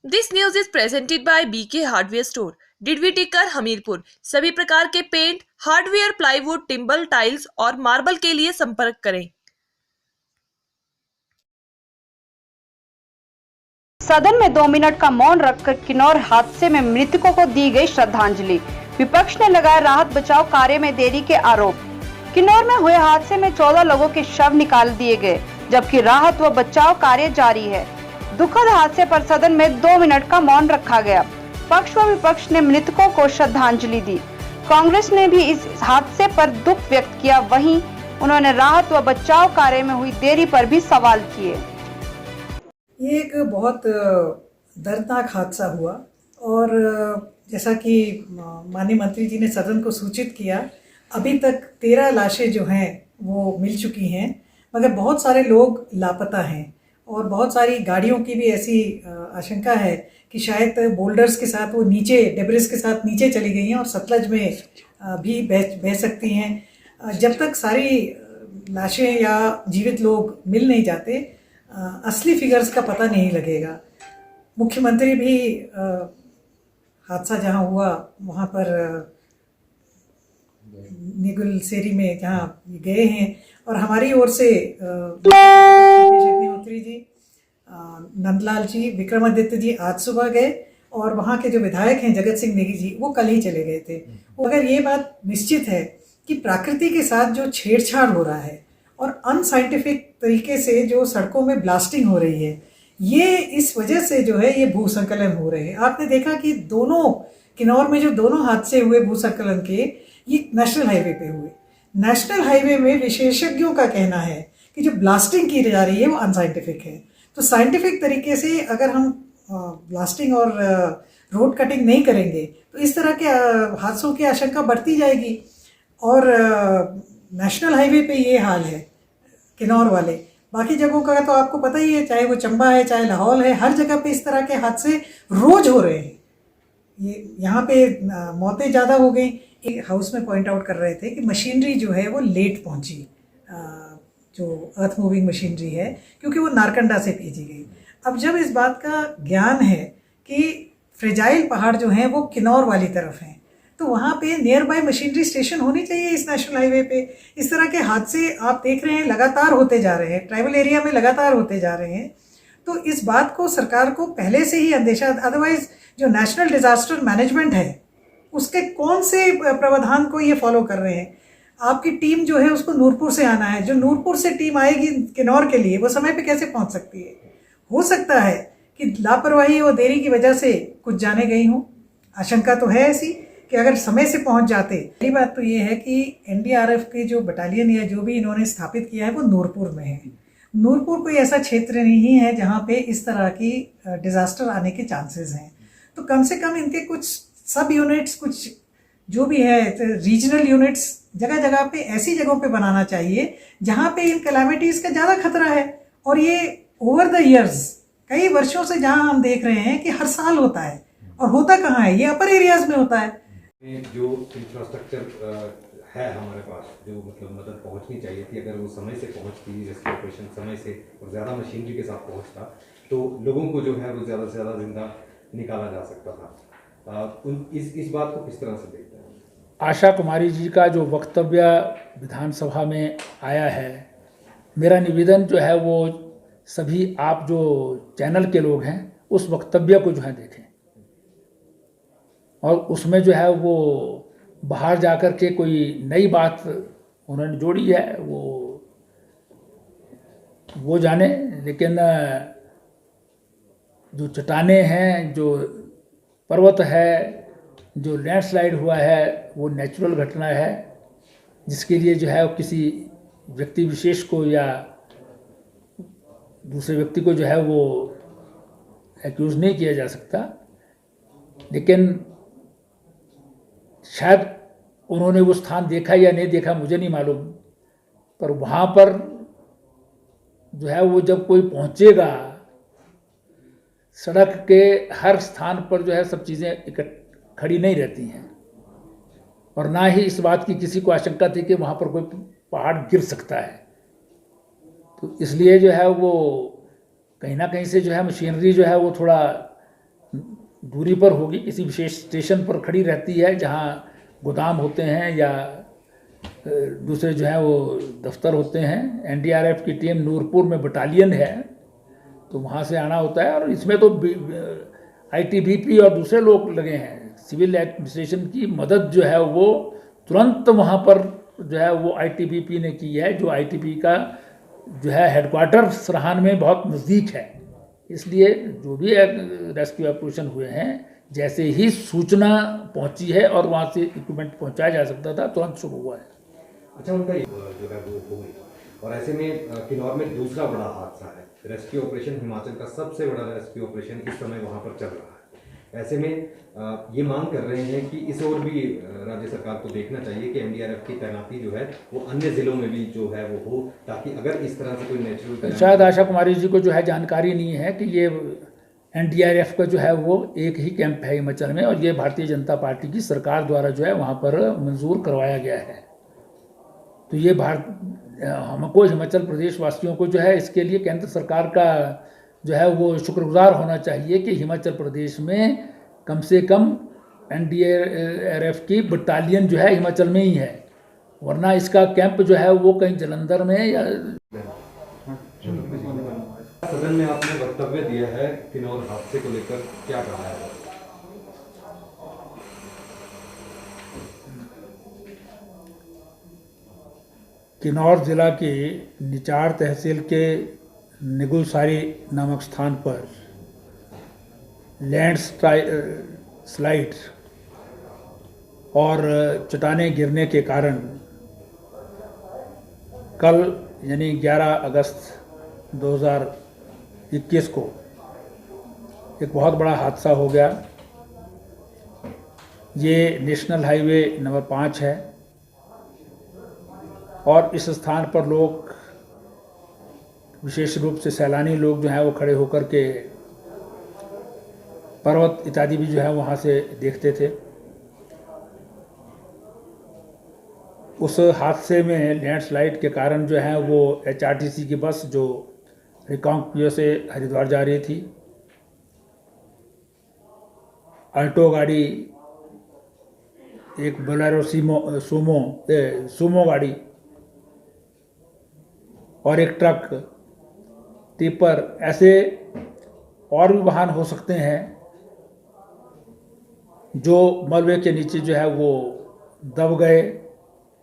This news is presented by BK hardware store, Didwin Tikkar, Hamirpur. सभी प्रकार के paint, hardware, plywood, timber, tiles और marble के लिए संपर्क करें। सदन में 2 मिनट का मौन रखकर किन्नौर हादसे में मृतकों को दी गई श्रद्धांजलि। विपक्ष ने लगाया राहत बचाव कार्य में देरी के आरोप। किन्नौर में हुए हादसे में 14 लोगों के शव निकाल दिए गए, जबकि राहत व बचाव कार्य जारी है। दुखद हादसे पर सदन में 2 मिनट का मौन रखा गया। पक्ष व विपक्ष ने मृतकों को श्रद्धांजलि दी। कांग्रेस ने भी इस हादसे पर दुख व्यक्त किया, वहीं उन्होंने राहत व बचाव कार्य में हुई देरी पर भी सवाल किए। ये एक बहुत दर्दनाक हादसा हुआ और जैसा कि माननीय मंत्री जी ने सदन को सूचित किया, अभी तक 13 लाशें जो हैं वो मिल चुकी हैं, मगर बहुत सारे लोग लापता हैं और बहुत सारी गाड़ियों की भी ऐसी आशंका है कि शायद बोल्डर्स के साथ वो नीचे, डेब्रिस के साथ नीचे चली गई हैं और सतलज में भी बह सकती हैं। जब तक सारी लाशें या जीवित लोग मिल नहीं जाते, असली फिगर्स का पता नहीं लगेगा। मुख्यमंत्री भी हादसा जहां हुआ वहां पर निगुल सेरी में जहां गए हैं और हमारी ओर से अग्निहोत्री जी, नंदलाल जी, विक्रमादित्य जी आज सुबह गए और वहां के जो विधायक हैं जगत सिंह नेगी जी, वो कल ही चले गए थे। मगर ये बात निश्चित है कि प्रकृति के साथ जो छेड़छाड़ हो रहा है और अनसाइंटिफिक तरीके से जो सड़कों में ब्लास्टिंग हो रही है, ये इस वजह से जो है ये भूसंकलन हो रहे हैं। आपने देखा कि दोनों किन्नौर में जो दोनों हादसे हुए भूसंकलन के, ये नेशनल हाईवे पे हुए। नेशनल हाईवे में विशेषज्ञों का कहना है कि जो ब्लास्टिंग की जा रही है वो अनसाइंटिफिक है। तो साइंटिफिक तरीके से अगर हम ब्लास्टिंग और रोड कटिंग नहीं करेंगे तो इस तरह के हादसों की आशंका बढ़ती जाएगी। और नेशनल हाईवे पे ये हाल है किन्नौर वाले, बाकी जगहों का तो आपको पता ही है, चाहे वो चंबा है, चाहे लाहौल है, हर जगह पे इस तरह के हादसे रोज हो रहे हैं। ये यहाँ पे मौतें ज़्यादा हो गई। एक हाउस में पॉइंट आउट कर रहे थे कि मशीनरी जो है वो लेट पहुँची, जो अर्थ मूविंग मशीनरी है, क्योंकि वो नारकंडा से भेजी गई। अब जब इस बात का ज्ञान है कि फ्रेजाइल पहाड़ जो हैं वो किन्नौर वाली तरफ हैं, तो वहाँ पे नियर बाय मशीनरी स्टेशन होनी चाहिए इस नेशनल हाईवे पे। इस तरह के हादसे आप देख रहे हैं लगातार होते जा रहे हैं, ट्राइबल एरिया में लगातार होते जा रहे हैं। तो इस बात को सरकार को पहले से ही अंदेशा, अदरवाइज जो नेशनल डिजास्टर मैनेजमेंट है उसके कौन से प्रावधान को ये फॉलो कर रहे हैं। आपकी टीम जो है उसको नूरपुर से आना है, जो नूरपुर से टीम आएगी किन्नौर के लिए वो समय पे कैसे पहुंच सकती है। हो सकता है कि लापरवाही और देरी की वजह से कुछ जाने गई हों, आशंका तो है ऐसी कि अगर समय से पहुंच जाते। पहली बात तो ये है कि एनडीआरएफ की जो बटालियन या जो भी इन्होंने स्थापित किया है वो नूरपुर में है। नूरपुर कोई ऐसा क्षेत्र नहीं है जहाँ पे इस तरह की डिजास्टर आने के चांसेस हैं। तो कम से कम इनके कुछ सब यूनिट्स, कुछ जो भी है रीजनल यूनिट्स जगह जगह पे, ऐसी जगहों पे बनाना चाहिए जहाँ पे इन कैलामिटीज का ज़्यादा खतरा है। और ये ओवर द ईयर्स, कई वर्षों से जहाँ हम देख रहे हैं कि हर साल होता है, और होता कहाँ है, ये अपर एरियाज में होता है। जो इंफ्रास्ट्रक्चर है हमारे पास, जो मतलब मदद पहुंचनी चाहिए थी, अगर वो समय से पहुंचती, रेस्क्यू ऑपरेशन समय से और ज़्यादा मशीनरी के साथ पहुंचता, तो लोगों को जो है वो ज़्यादा से ज़्यादा जिंदा निकाला जा सकता था। इस बात को किस तरह से देखते हैं? आशा कुमारी जी का जो वक्तव्य विधानसभा में आया है, मेरा निवेदन जो है वो सभी आप जो चैनल के लोग हैं उस वक्तव्य को जो है देखें, और उसमें जो है वो बाहर जाकर के कोई नई बात उन्होंने जोड़ी है वो जाने। लेकिन जो चट्टाने हैं, जो पर्वत है, जो लैंडस्लाइड हुआ है, वो नेचुरल घटना है, जिसके लिए जो है किसी व्यक्ति विशेष को या दूसरे व्यक्ति को जो है वो एक्यूज़ नहीं किया जा सकता। लेकिन शायद उन्होंने वो स्थान देखा या नहीं देखा मुझे नहीं मालूम, पर वहाँ पर जो है वो जब कोई पहुँचेगा, सड़क के हर स्थान पर जो है सब चीज़ें खड़ी नहीं रहती हैं, और ना ही इस बात की किसी को आशंका थी कि वहाँ पर कोई पहाड़ गिर सकता है। तो इसलिए जो है वो कहीं ना कहीं से जो है मशीनरी जो है वो थोड़ा दूरी पर होगी, किसी विशेष स्टेशन पर खड़ी रहती है जहाँ गोदाम होते हैं या दूसरे जो है वो दफ्तर होते हैं। एनडीआरएफ की टीम नूरपुर में बटालियन है, तो वहाँ से आना होता है। और इसमें तो आईटीबीपी और दूसरे लोग लगे हैं। सिविल एडमिनिस्ट्रेशन की मदद जो है वो तुरंत वहाँ पर जो है वो आईटीबीपी ने की है, जो आईटीबी का जो है हेडक्वार्टर सरहान में बहुत नज़दीक है। इसलिए जो भी रेस्क्यू ऑपरेशन हुए हैं, जैसे ही सूचना पहुंची है और वहां से इक्विपमेंट पहुंचाया जा सकता था, तुरंत शुरू हुआ है। अच्छा, उनका जो है वो हो गई। और ऐसे में किन्नौर में दूसरा बड़ा हादसा है, रेस्क्यू ऑपरेशन हिमाचल का सबसे बड़ा रेस्क्यू ऑपरेशन इस समय वहाँ पर चल रहा है। ऐसे में ये मांग कर रहे हैं कि इस ओर भी राज्य सरकार को देखना चाहिए कि एनडीआरएफ की तैनाती जो है वो अन्य जिलों में भी जो है वो हो, ताकि अगर इस तरह से कोई नेचुरल, शायद आशा कुमारी जी को जो है जानकारी नहीं है कि ये एनडीआरएफ का जो है वो एक ही कैंप है हिमाचल में, और ये भारतीय जनता पार्टी की सरकार द्वारा जो है वहाँ पर मंजूर करवाया गया है। तो ये हमको हिमाचल प्रदेश वासियों को जो है इसके लिए केंद्र सरकार का जो है वो शुक्रगुजार होना चाहिए कि हिमाचल प्रदेश में कम से कम एनडीआरएफ की बटालियन जो है हिमाचल में ही है, वरना इसका कैंप जो है वो कहीं जालंधर में या सदन में आपने वक्तव्य दिया है किन्नौर हादसे को लेकर, क्या कहा है? किन्नौर ज़िला के निचार तहसील के निगुलसारी नामक स्थान पर लैंड स्लाइड और चट्टानें गिरने के कारण कल यानी 11 अगस्त 2021 को एक बहुत बड़ा हादसा हो गया। ये नेशनल हाईवे नंबर 5 है और इस स्थान पर लोग, विशेष रूप से सैलानी लोग जो हैं वो खड़े होकर के पर्वत इत्यादि भी जो है वहाँ से देखते थे। उस हादसे में लैंडस्लाइड के कारण जो है वो एचआरटीसी की बस जो रिकांगपिओ से हरिद्वार जा रही थी, अल्टो गाड़ी, एक बोलेरो सुमो गाड़ी और एक ट्रक, टिपर, ऐसे और भी वाहन हो सकते हैं जो मलबे के नीचे जो है वो दब गए,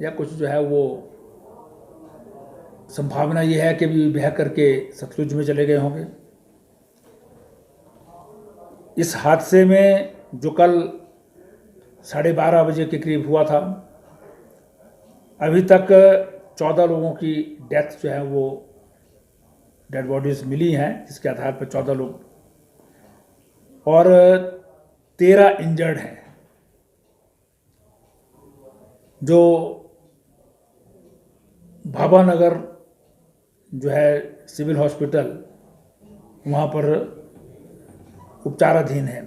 या कुछ जो है वो संभावना ये है कि भी बह करके सतलुज में चले गए होंगे। इस हादसे में जो कल 12:30 बजे के करीब हुआ था, अभी तक 14 लोगों की डेथ जो है वो डेड बॉडीज मिली हैं, जिसके आधार पर 14 लोग और 13 इंजर्ड हैं, जो भाभानगर जो है सिविल हॉस्पिटल वहाँ पर उपचाराधीन है।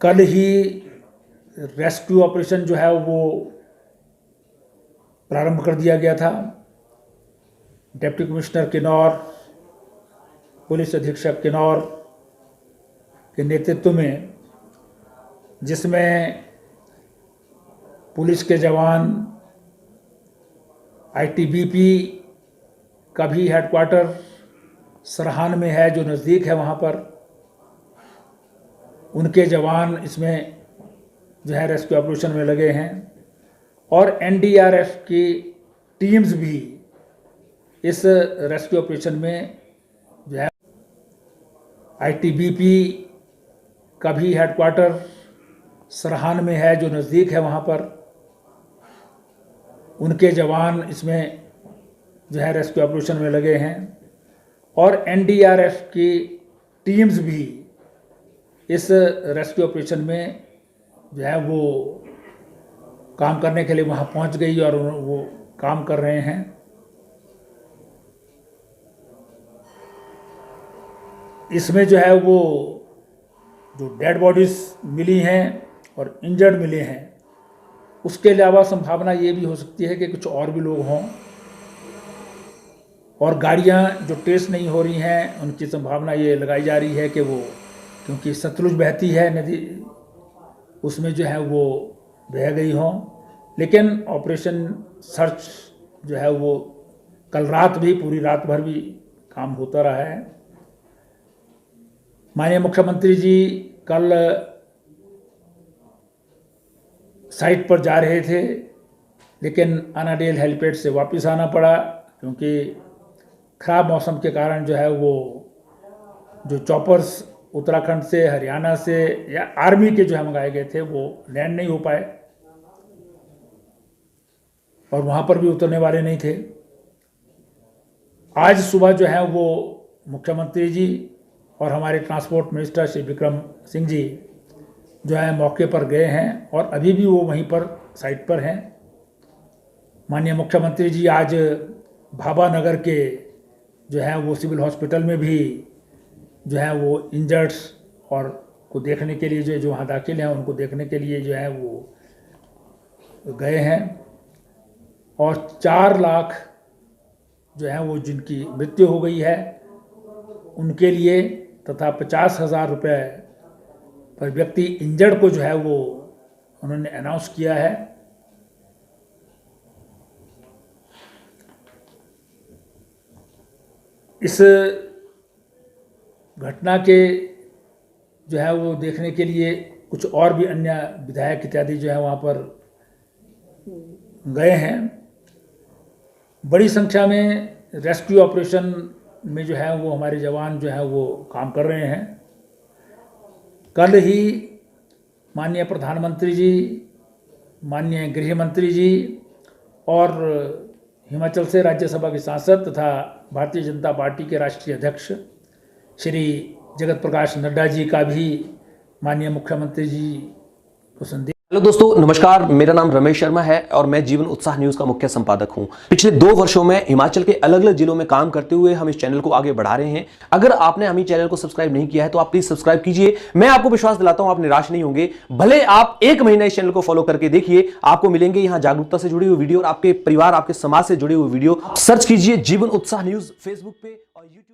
कल ही रेस्क्यू ऑपरेशन जो है वो प्रारंभ कर दिया गया था। डिप्टी कमिश्नर किन्नौर, पुलिस अधीक्षक किन्नौर के नेतृत्व में, जिसमें पुलिस के जवान, आईटीबीपी का भी हेडक्वार्टर सरहान में है जो नज़दीक है, वहाँ पर उनके जवान इसमें जो है रेस्क्यू ऑपरेशन में लगे हैं, और एनडीआरएफ की टीम्स भी इस रेस्क्यू ऑपरेशन में जो है, आईटीबीपी का भी हेडक्वार्टर सरहान में है जो नज़दीक है, वहाँ पर उनके जवान इसमें जो है रेस्क्यू ऑपरेशन में लगे हैं, और एनडीआरएफ की टीम्स भी इस रेस्क्यू ऑपरेशन में जो है वो काम करने के लिए वहाँ पहुँच गई और वो काम कर रहे हैं। इसमें जो है वो जो डेड बॉडीज मिली हैं और इंजर्ड मिले हैं, उसके अलावा संभावना ये भी हो सकती है कि कुछ और भी लोग हों और गाड़ियां जो टेस्ट नहीं हो रही हैं उनकी संभावना ये लगाई जा रही है कि वो, क्योंकि सतलुज बहती है नदी, उसमें जो है वो बह गई हों। लेकिन ऑपरेशन सर्च जो है वो कल रात भी, पूरी रात भर भी काम होता रहा है। माननीय मुख्यमंत्री जी कल साइट पर जा रहे थे, लेकिन अनाडेल हेलीपैड से वापस आना पड़ा, क्योंकि ख़राब मौसम के कारण जो है वो जो चॉपर्स उत्तराखंड से, हरियाणा से या आर्मी के जो है मंगाए गए थे वो लैंड नहीं हो पाए और वहाँ पर भी उतरने वाले नहीं थे। आज सुबह जो है वो मुख्यमंत्री जी और हमारे ट्रांसपोर्ट मिनिस्टर श्री विक्रम सिंह जी जो है मौके पर गए हैं और अभी भी वो वहीं पर साइट पर हैं। माननीय मुख्यमंत्री जी आज भाभा नगर के जो है वो सिविल हॉस्पिटल में भी जो है वो इंजर्ड्स और को देखने के लिए जो वहाँ दाखिल हैं उनको देखने के लिए जो है वो गए हैं। और 4 लाख जो है वो जिनकी मृत्यु हो गई है उनके लिए तथा 50,000 रुपये पर व्यक्ति इंजर्ड को जो है वो उन्होंने अनाउंस किया है। इस घटना के जो है वो देखने के लिए कुछ और भी अन्य विधायक इत्यादि जो है वहाँ पर गए हैं। बड़ी संख्या में रेस्क्यू ऑपरेशन में जो है वो हमारे जवान जो है वो काम कर रहे हैं। कल ही माननीय प्रधानमंत्री जी, माननीय गृह मंत्री जी और हिमाचल से राज्यसभा के सांसद तथा भारतीय जनता पार्टी के राष्ट्रीय अध्यक्ष श्री जगत प्रकाश नड्डा जी का भी माननीय मुख्यमंत्री जी को संदेश। हेलो दोस्तों, नमस्कार। मेरा नाम रमेश शर्मा है और मैं जीवन उत्साह न्यूज का मुख्य संपादक हूं। पिछले 2 वर्षों में हिमाचल के अलग अलग जिलों में काम करते हुए हम इस चैनल को आगे बढ़ा रहे हैं। अगर आपने हमें चैनल को सब्सक्राइब नहीं किया है तो आप प्लीज सब्सक्राइब कीजिए। मैं आपको विश्वास दिलाता हूं आप निराश नहीं होंगे। भले आप 1 महीना इस चैनल को फॉलो करके देखिए, आपको मिलेंगे यहाँ जागरूकता से जुड़ी हुई वीडियो और आपके परिवार, आपके समाज से जुड़ी हुई वीडियो। सर्च कीजिए जीवन उत्साह न्यूज फेसबुक पे और यूट्यूब।